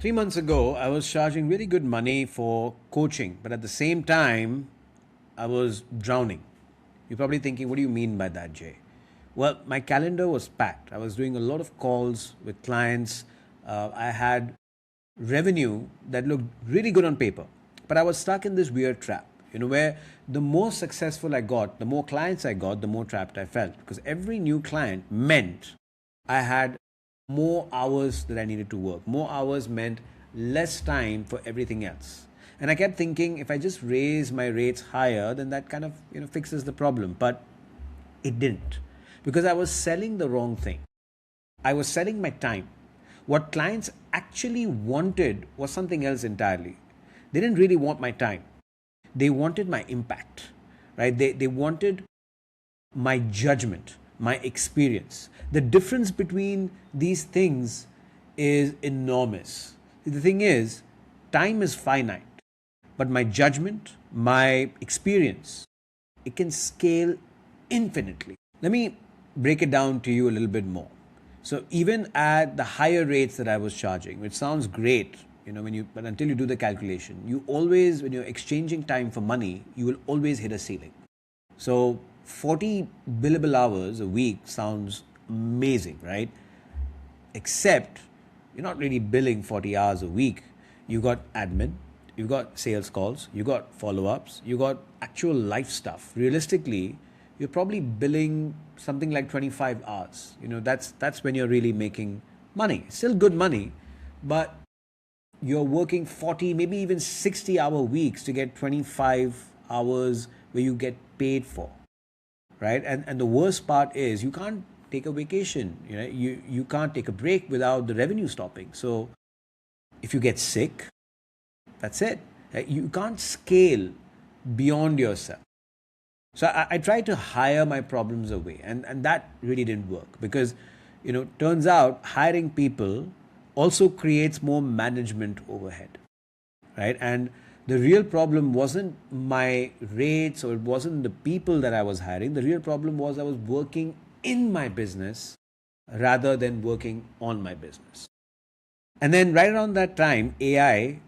3 months ago, I was charging really good money for coaching, but at the same time, I was drowning. You're probably thinking, what do you mean by that, Jay? Well, my calendar was packed. I was doing a lot of calls with clients. I had revenue that looked really good on paper, but I was stuck in this weird trap, where the more successful I got, the more clients I got, the more trapped I felt. Because every new client meant I had more hours that I needed to work. More hours meant less time for everything else. And I kept thinking if I just raise my rates higher, then that kind of fixes the problem. But it didn't, because I was selling the wrong thing. I was selling my time. What clients actually wanted was something else entirely. They didn't really want my time. They wanted my impact, right? They wanted my judgment, my experience. The difference between these things is enormous. The thing is, time is finite, but my judgment, my experience, it can scale infinitely. Let me break it down to you a little bit more. So even at the higher rates that I was charging, which sounds great, but until you do the calculation, you always, when you're exchanging time for money, you will always hit a ceiling. So 40 billable hours a week sounds amazing, right? Except you're not really billing 40 hours a week. You got admin, you got sales calls, you got follow-ups, you got actual life stuff. Realistically, you're probably billing something like 25 hours. That's when you're really making money. Still good money, but you're working 40, maybe even 60-hour weeks to get 25 hours where you get paid for, right? And the worst part is you can't take a vacation. You can't take a break without the revenue stopping. So if you get sick, that's it. You can't scale beyond yourself. So I tried to hire my problems away, and that really didn't work because, turns out hiring people also creates more management overhead, right? And the real problem wasn't my rates or it wasn't the people that I was hiring. The real problem was I was working in my business rather than working on my business. And then right around that time, AI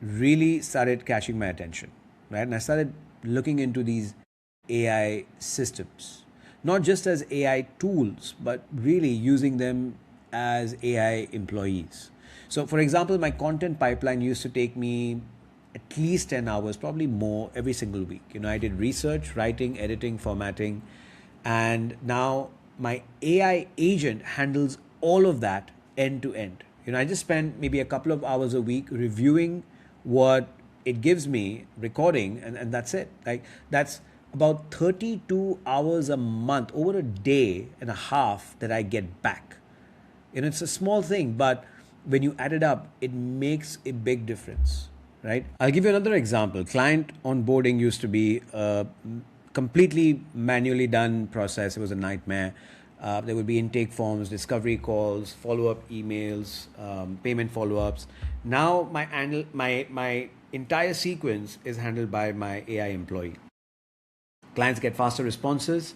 really started catching my attention, right? And I started looking into these AI systems, not just as AI tools, but really using them as AI employees. So, for example, my content pipeline used to take me at least 10 hours, probably more every single week. I did research, writing, editing, formatting, and now my AI agent handles all of that end to end. I just spend maybe a couple of hours a week reviewing what it gives me, recording, and that's it. Like, that's about 32 hours a month, over a day and a half that I get back. It's a small thing, but when you add it up, it makes a big difference, right? I'll give you another example. Client onboarding used to be a completely manually done process. It was a nightmare. There would be intake forms, discovery calls, follow-up emails, payment follow-ups. Now my entire sequence is handled by my AI employee. Clients get faster responses,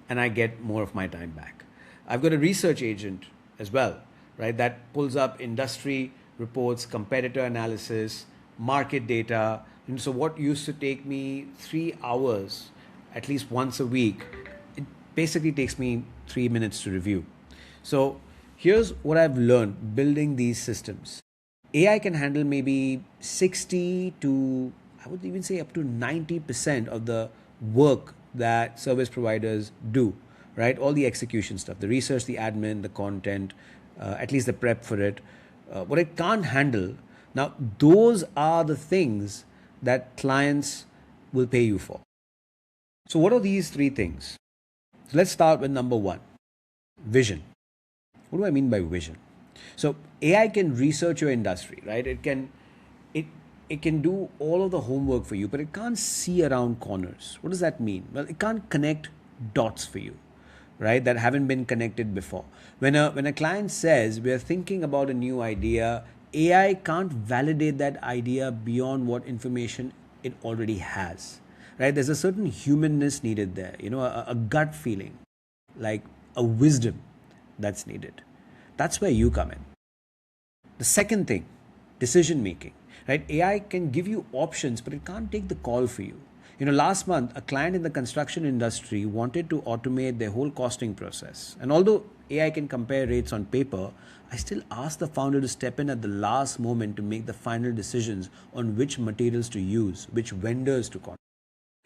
and I get more of my time back. I've got a research agent as well, right? That pulls up industry reports, competitor analysis, market data. And so what used to take me 3 hours, at least once a week, it basically takes me 3 minutes to review. So here's what I've learned building these systems. AI can handle maybe 60 to, I would even say, up to 90% of the work that service providers do, right? All the execution stuff, the research, the admin, the content, at least the prep for it. What it can't handle, now, those are the things that clients will pay you for. So, what are these three things? So, let's start with number one, vision. What do I mean by vision? So AI can research your industry, right? It it can do all of the homework for you, but it can't see around corners. What does that mean? Well, it can't connect dots for you, right? That haven't been connected before. When a client says we are thinking about a new idea, AI can't validate that idea beyond what information it already has, right? There's a certain humanness needed there, a gut feeling, like a wisdom that's needed. That's where you come in. The second thing, decision making, right? AI can give you options, but it can't take the call for you. Last month, a client in the construction industry wanted to automate their whole costing process. And although AI can compare rates on paper, I still asked the founder to step in at the last moment to make the final decisions on which materials to use, which vendors to contact.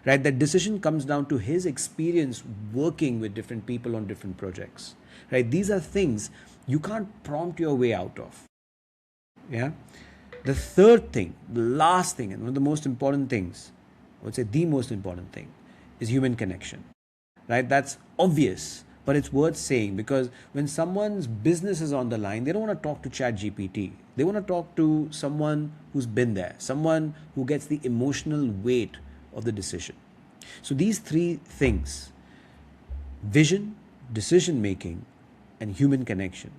Right? That decision comes down to his experience working with different people on different projects. Right? These are things you can't prompt your way out of. Yeah. The third thing, the last thing, and one of the most important things, I would say the most important thing, is human connection. Right? That's obvious, but it's worth saying, because when someone's business is on the line, they don't want to talk to ChatGPT. They want to talk to someone who's been there, someone who gets the emotional weight of the decision. So these three things: vision, decision making, and human connection,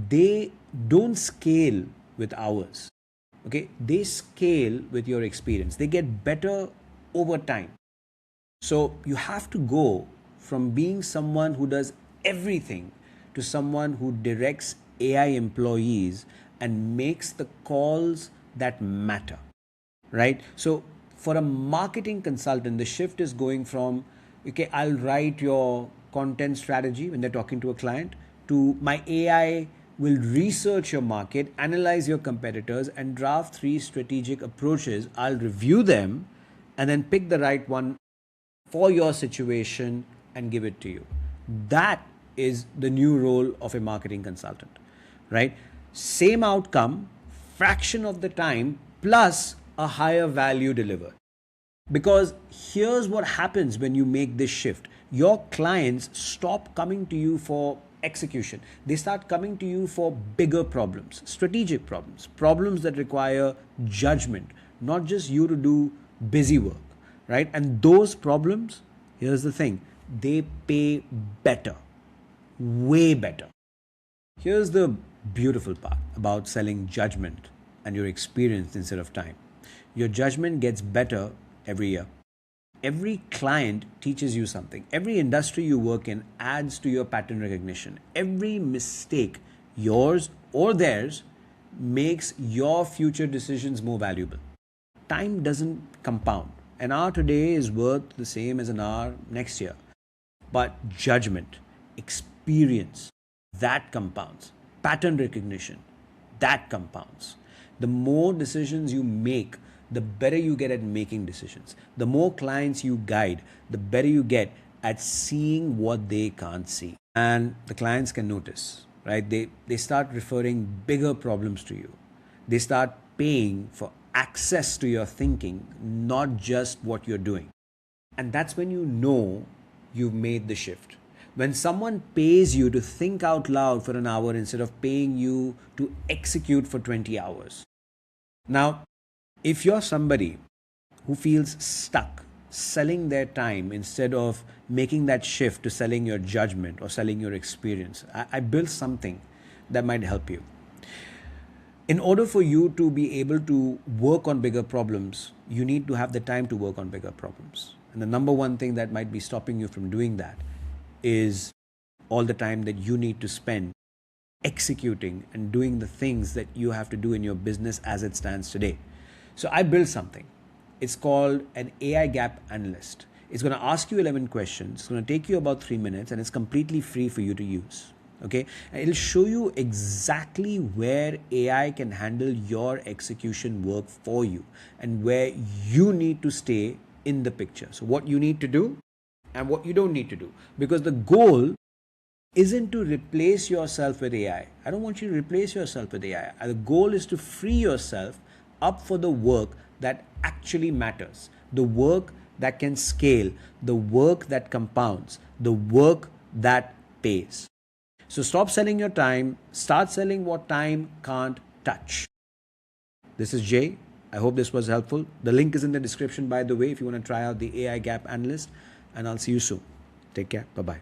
they don't scale with hours. Okay, they scale with your experience. They get better over time. So you have to go from being someone who does everything to someone who directs AI employees and makes the calls that matter, right? So for a marketing consultant, the shift is going from, okay, I'll write your content strategy when they're talking to a client, to my AI will research your market, analyze your competitors, and draft 3 strategic approaches. I'll review them and then pick the right one for your situation and give it to you. That is the new role of a marketing consultant, right? Same outcome, fraction of the time, plus a higher value delivered. Because here's what happens when you make this shift: your clients stop coming to you for execution. They start coming to you for bigger problems, strategic problems, problems that require judgment, not just you to do busy work, right? And those problems, here's the thing, they pay better, way better. Here's the beautiful part about selling judgment and your experience instead of time. Your judgment gets better every year. Every client teaches you something. Every industry you work in adds to your pattern recognition. Every mistake, yours or theirs, makes your future decisions more valuable. Time doesn't compound. An hour today is worth the same as an hour next year. But judgment, experience, that compounds. Pattern recognition, that compounds. The more decisions you make, the better you get at making decisions. The more clients you guide, the better you get at seeing what they can't see. And the clients can notice, right? They start referring bigger problems to you. They start paying for access to your thinking, not just what you're doing. And that's when you know you've made the shift. When someone pays you to think out loud for an hour instead of paying you to execute for 20 hours. Now, if you're somebody who feels stuck selling their time instead of making that shift to selling your judgment or selling your experience, I built something that might help you. In order for you to be able to work on bigger problems, you need to have the time to work on bigger problems. And the number one thing that might be stopping you from doing that is all the time that you need to spend executing and doing the things that you have to do in your business as it stands today. So I built something. It's called an AI gap analyst. It's going to ask you 11 questions. It's going to take you about 3 minutes, and it's completely free for you to use. Okay, and it'll show you exactly where AI can handle your execution work for you and where you need to stay in the picture. So what you need to do and what you don't need to do, because the goal isn't to replace yourself with AI. I don't want you to replace yourself with AI. The goal is to free yourself up for the work that actually matters, the work that can scale, the work that compounds, the work that pays. So stop selling your time, start selling what time can't touch. This is Jay. I hope this was helpful. The link is in the description, by the way, if you want to try out the AI Gap Analyst, and I'll see you soon. Take care. Bye-bye.